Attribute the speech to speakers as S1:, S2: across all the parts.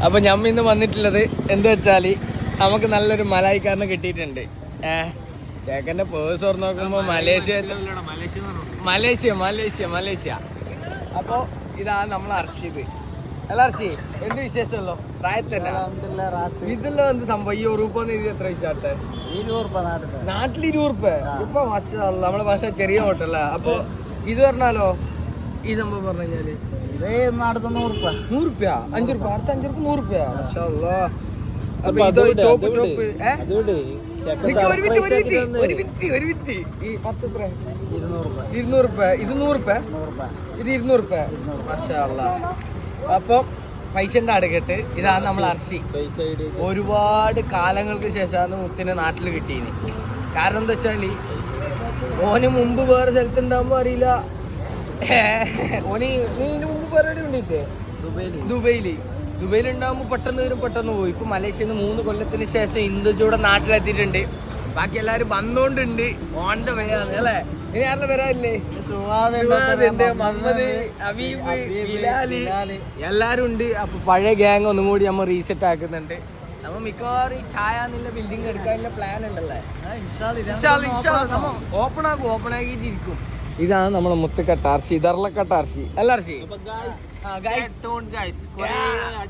S1: അപ്പൊ ഞമ്മ ഇന്ന് വന്നിട്ടുള്ളത് എന്താ വെച്ചാല് നമുക്ക് നല്ലൊരു മലായിക്കാരനെ കിട്ടിയിട്ടുണ്ട്. ചേക്കന്റെ പേഴ്സ് തുറന്ന് നോക്കുമ്പോ മലേഷ്യ. അപ്പൊ ഇതാണ് നമ്മൾ അർഷിത്. അല്ല അർഷി, എന്ത് വിശേഷമല്ലോ? പ്രായത്തന്നെ ഇതെല്ലാം എന്ത് സംഭവം? ഈ ഉറുപ്പ് എത്ര വിശാട്ടെ?
S2: 20
S1: നാട്ടിൽ 20 ഇപ്പൊ മാഷാ അല്ലാ, നമ്മളെ ഭാഷ ചെറിയ ഹോട്ടല്ല. അപ്പൊ ഇത് പറഞ്ഞാലോ, ഈ സംഭവം പറഞ്ഞു കഴിഞ്ഞാല് 100 5 രൂപ അടുത്ത 5 രൂപ 100 മാഷാ അല്ലാ. അപ്പൊ ഇതോ ചോപ്പ് ചോപ്പ് ഒരു മിനിറ്റ് ഈ 10 എത്ര? 200 ഇത് 100 ഇത് 200 മാഷാ അല്ലാ. അപ്പൊ പൈസന്റെ അടുക്കട്ട് ഇതാണ് നമ്മൾ അർഷി. ഒരുപാട് കാലങ്ങൾക്ക് ശേഷമാണ് മുത്തിനെ നാട്ടിൽ കിട്ടിയിന്. കാരണം എന്താ വെച്ചാല് ഓന് മുമ്പ് വേറെ സ്ഥലത്തുണ്ടാകുമ്പോ അറിയില്ല. ഓന് നീ ഇതിന് മുമ്പ് വേറെ ഉണ്ടിട്ടേ ദുബൈയിൽ ഉണ്ടാകുമ്പോ പെട്ടെന്ന് വരും പെട്ടെന്ന് പോയി. ഇപ്പൊ മലേഷ്യയിൽ നിന്ന് 3 കൊല്ലത്തിന് ശേഷം ഇന്ദുജൂടെ നാട്ടിലെത്തിയിട്ടുണ്ട്. ബാക്കി എല്ലാരും വന്നോണ്ടുണ്ട്. ഓൺ ദ വേ ആണ് അല്ലേ? ഇനി ആരുടെ വരാല്ലേ? മുഹമ്മദ്, ഹബീബ്, ബിലാല് എല്ലാരും ഉണ്ട്. അപ്പൊ പഴയ ഗ്യാങ് ഒന്നും കൂടി നമ്മൾ റീസെറ്റ് ആക്കുന്നുണ്ട്. നമ്മ മിക്കവാറും ഈ ഛായ എന്നുള്ള ബിൽഡിംഗ് എടുക്കാനുള്ള പ്ലാൻ ഉണ്ടല്ലേ? ഓപ്പൺ ആക്കിയിട്ടിരിക്കും. ഇതാണ് നമ്മളെ മുത്തുക്കട്ട അർഷി, ദർലക്കട്ട അർഷി അല്ല അർഷി?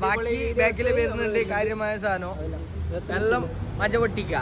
S1: ബാക്കി ബാക്കില് വരുന്നുണ്ട് കാര്യമായ സാധനം. എല്ലാം മജ പൊട്ടിക്ക.